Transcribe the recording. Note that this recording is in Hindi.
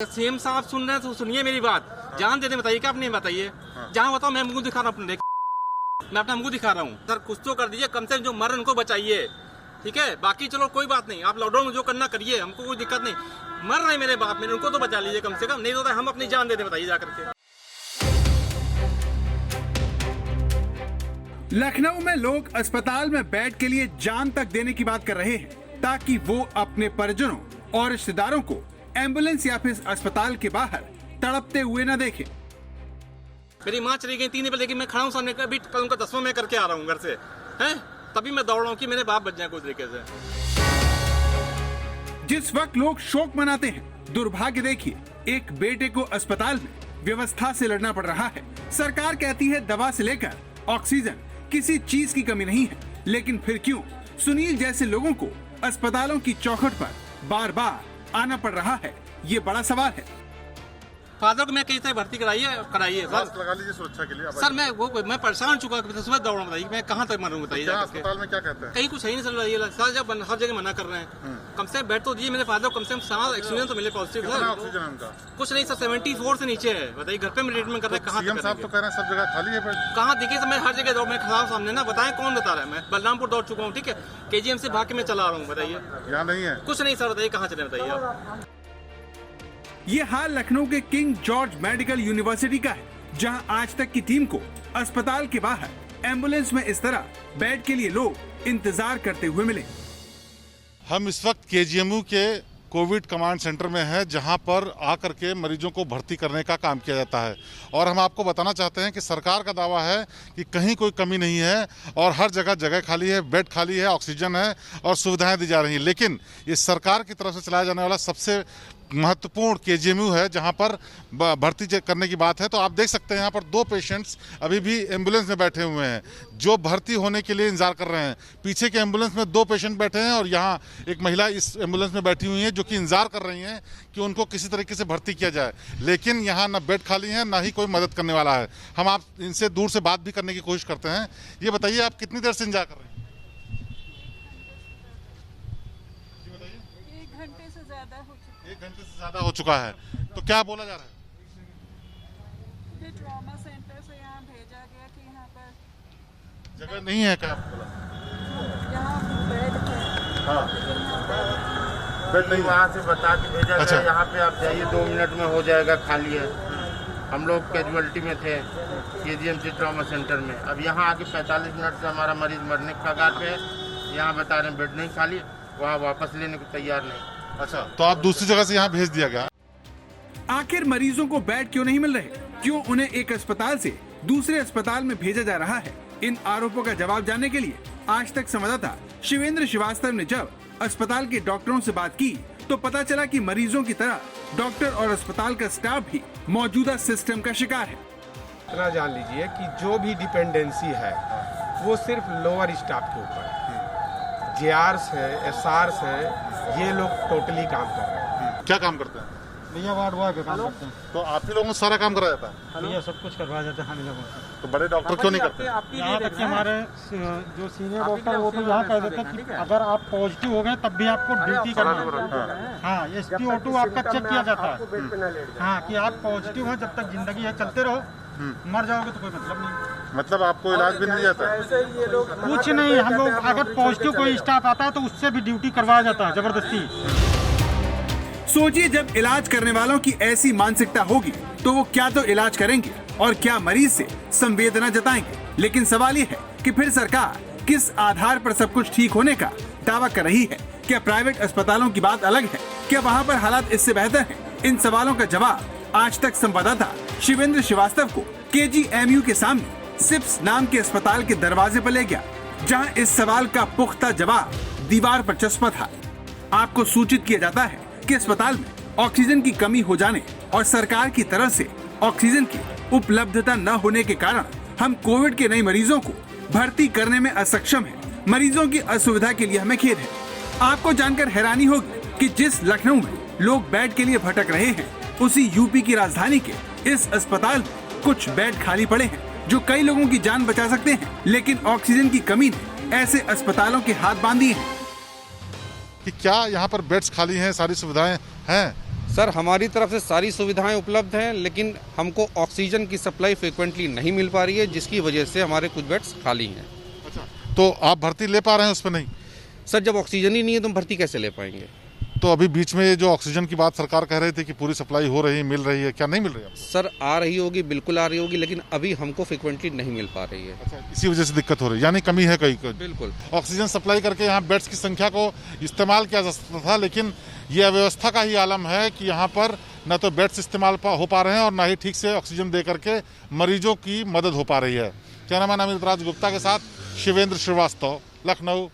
सीएम साहब सुन रहे हैं तो सुनिए मेरी बात। जान देते बताइए क्या आपने बताइए। जहाँ बताओ मैं मुंह दिखा रहा हूँ अपने, मैं अपना मुंह दिखा रहा हूँ। सर कुछ तो कर दीजिए, कम से कम जो मर उनको बचाइए, ठीक है। बाकी चलो कोई बात नहीं, आप लॉकडाउन में जो करना करिए, हमको कोई दिक्कत नहीं। मर रहे मेरे बाप मेरे, उनको तो बचा लीजिए कम से कम, नहीं तो हम अपनी जान देते बताइए जाकर के। लखनऊ में लोग अस्पताल में बेड के लिए जान तक देने की बात कर रहे हैं ताकि वो अपने परिजनों और रिश्तेदारों को एम्बुलेंस या फिर अस्पताल के बाहर तड़पते हुए न देखें। मेरी माँ चली गई 3 दिन पहले, लेकिन मैं खड़ा हूँ सामने, अभी उनका 10वां मैं करके आ रहा हूँ घर से, हैं तभी मैं दौड़ रहा हूँ कि मेरे बाप बच जाए कुछ तरीके से। जिस वक्त लोग शोक मनाते हैं, दुर्भाग्य देखिए, एक बेटे को अस्पताल में व्यवस्था से लड़ना पड़ रहा है। सरकार कहती है दवा से लेकर ऑक्सीजन किसी चीज की कमी नहीं है, लेकिन फिर क्यों सुनील जैसे लोगों को अस्पतालों की चौखट पर बार बार आना पड़ रहा है, ये बड़ा सवाल है। फादर को मैं कहीं से भर्ती कराइए सर, लगा लीजिए सुरक्षा के लिए। सर मैं परेशान चुका, सुबह दौड़ बताइए मैं कहाँ तक मरूँ बताइए। अस्पताल में क्या कहते हैं? कहीं कुछ सही नहीं चल रहा है सर, जब हर जगह मना कर रहे हैं। कम से कम बेड तो दिए मेरे फादर, कम से कम 7 ऑक्सीजन तो मिले पॉजिटिव। ऑक्सीजन उनका कुछ नहीं सर, 74 से नीचे है। बताइए घर पे में ट्रीटमेंट कर रहे हैं, कहाँ सीएम साहब तो कह रहे हैं सब जगह खाली है बेड। कहाँ देखिए मैं हर जगह दौड़, मैं खड़ा हूँ सामने ना, बताएं कौन बता रहा है। मैं बलरामपुर दौड़ चुका हूँ, ठीक है, केजीएम से भाग के मैं चला रहा हूँ, बताइए यहाँ नहीं है कुछ नहीं सर, बताइए कहाँ चले बताइए आप। ये हाल लखनऊ के किंग जॉर्ज मेडिकल यूनिवर्सिटी का है, जहां आज तक की टीम को अस्पताल के बाहर एम्बुलेंस में इस तरह बेड के लिए लोग इंतजार करते हुए मिले। हम इस वक्त केजीएमयू के कोविड कमांड सेंटर में है, जहां पर आकर के मरीजों को भर्ती करने का काम किया जाता है। और हम आपको बताना चाहते हैं कि सरकार का दावा है कि कहीं कोई कमी नहीं है और हर जगह जगह खाली है, बेड खाली है, ऑक्सीजन है और सुविधाएं दी जा रही हैं। लेकिन ये सरकार की तरफ से चलाया जाने वाला सबसे महत्वपूर्ण केजीएमयू है, जहां पर भर्ती करने की बात है। तो आप देख सकते हैं यहाँ पर 2 पेशेंट्स अभी भी एम्बुलेंस में बैठे हुए हैं, जो भर्ती होने के लिए इंतजार कर रहे हैं। पीछे के एम्बुलेंस में 2 पेशेंट बैठे हैं और यहाँ एक महिला इस एम्बुलेंस में बैठी हुई है, जो कि इंतजार कर रही हैं कि उनको किसी तरीके से भर्ती किया जाए। लेकिन यहाँ ना बेड खाली है, ना ही कोई मदद करने वाला है। हम आप इनसे दूर से बात भी करने की कोशिश करते हैं। ये बताइए आप कितनी देर से इंतजार कर रहे हैं? 1 घंटे से ज्यादा हो चुका है। 1 घंटे से ज्यादा हो चुका है। तो क्या बोला जा रहा है? ये ट्रॉमा सेंटर से यहाँ भेजा गया कि यहाँ पर जगह नहीं है क्या? यहाँ बेड है, हाँ, लेकिन यहाँ पर बेड नहीं। वहाँ से बता के भेजा अच्छा। गया, यहाँ पे आप जाइए 2 मिनट में हो जाएगा, खाली है। हम लोग कैजुअलिटी में थे केजीएमसी ट्रॉमा सेंटर में, अब यहाँ आके 45 मिनट से हमारा मरीज मरने के कगार पे है। यहाँ बता रहे हैं बेड नहीं खाली, वहाँ वापस लेने को तैयार नहीं। अच्छा, तो आप दूसरी जगह से यहाँ भेज दिया गया। आखिर मरीजों को बेड क्यों नहीं मिल रहे? क्यों उन्हें एक अस्पताल से दूसरे अस्पताल में भेजा जा रहा है? इन आरोपों का जवाब जानने के लिए आज तक संवाददाता शिवेंद्र श्रीवास्तव ने जब अस्पताल के डॉक्टरों से बात की, तो पता चला कि मरीजों की तरह डॉक्टर और अस्पताल का स्टाफ भी मौजूदा सिस्टम का शिकार है। इतना जान लीजिए कि जो भी डिपेंडेंसी है वो सिर्फ लोअर स्टाफ के ऊपर है। जेआरस है, एसआरस है, ये लोग टोटली काम कर रहे हैं। क्या काम करते हैं? भैया वार्ड बॉय का काम करते हैं। तो आप ही लोगों को सारा काम कराया जाता है? भैया सब कुछ करवाया जाता है हम लोगों से। तो बड़े डॉक्टर क्यों नहीं करते? यहाँ तक कि हमारे जो सीनियर डॉक्टर वो तो यहाँ कह देते हैं कि अगर आप पॉजिटिव हो गए तब भी आपको ड्यूटी करना है। हाँ, SpO2 आपका चेक किया जाता है। हाँ, कि आप पॉजिटिव हैं, जब तक जिंदगी है चलते रहो, मर जाओगे तो कोई मतलब नहीं। मतलब आपको इलाज भी नहीं जाता है? कुछ नहीं, हम लोग अगर पॉजिटिव कोई स्टाफ आता है तो उससे भी ड्यूटी करवाया जाता है जबरदस्ती। सोचिए, जब इलाज करने वालों की ऐसी मानसिकता होगी तो वो क्या तो इलाज करेंगे और क्या मरीज से संवेदना जताएंगे। लेकिन सवाल ये है कि फिर सरकार किस आधार पर सब कुछ ठीक होने का दावा कर रही है? क्या प्राइवेट अस्पतालों की बात अलग है? क्या वहाँ पर हालात इससे बेहतर हैं? इन सवालों का जवाब आज तक संवाददाता शिवेंद्र श्रीवास्तव को केजीएमयू के सामने सिप्स नाम के अस्पताल के दरवाजे पर ले गया, जहाँ इस सवाल का पुख्ता जवाब दीवार पर चस्पा था। आपको सूचित किया जाता है कि अस्पताल में ऑक्सीजन की कमी हो जाने और सरकार की तरफ से ऑक्सीजन की उपलब्धता न होने के कारण हम कोविड के नए मरीजों को भर्ती करने में असक्षम हैं। मरीजों की असुविधा के लिए हमें खेद है। आपको जानकर हैरानी होगी कि जिस लखनऊ में लोग बेड के लिए भटक रहे हैं, उसी यूपी की राजधानी के इस अस्पताल में कुछ बेड खाली पड़े हैं, जो कई लोगों की जान बचा सकते हैं। लेकिन ऑक्सीजन की कमी ने ऐसे अस्पतालों के हाथ बांध दिए हैं। कि क्या यहाँ पर बेड्स खाली हैं, सारी सुविधाएं हैं? सर हमारी तरफ से सारी सुविधाएं उपलब्ध हैं, लेकिन हमको ऑक्सीजन की सप्लाई फ्रिक्वेंटली नहीं मिल पा रही है, जिसकी वजह से हमारे कुछ बेड्स खाली हैं। अच्छा, तो आप भर्ती ले पा रहे हैं उस पर? नहीं सर, जब ऑक्सीजन ही नहीं है तो हम भर्ती कैसे ले पाएंगे? तो अभी बीच में ये जो ऑक्सीजन की बात सरकार कह रही थी कि पूरी सप्लाई हो रही है, मिल रही है, क्या नहीं मिल रही है? सर आ रही होगी, बिल्कुल आ रही होगी, लेकिन अभी हमको फ्रिक्वेंटली नहीं मिल पा रही है। अच्छा, इसी वजह से दिक्कत हो रही है, यानी कमी है कहीं? बिल्कुल। ऑक्सीजन सप्लाई करके यहाँ बेड्स की संख्या को इस्तेमाल किया जा सकता था, लेकिन ये अव्यवस्था का ही आलम है कि यहाँ पर न तो बेड्स इस्तेमाल हो पा रहे हैं और न ही ठीक से ऑक्सीजन दे करके मरीजों की मदद हो पा रही है। कैमरामैन अमित राज गुप्ता के साथ शिवेंद्र श्रीवास्तव, लखनऊ।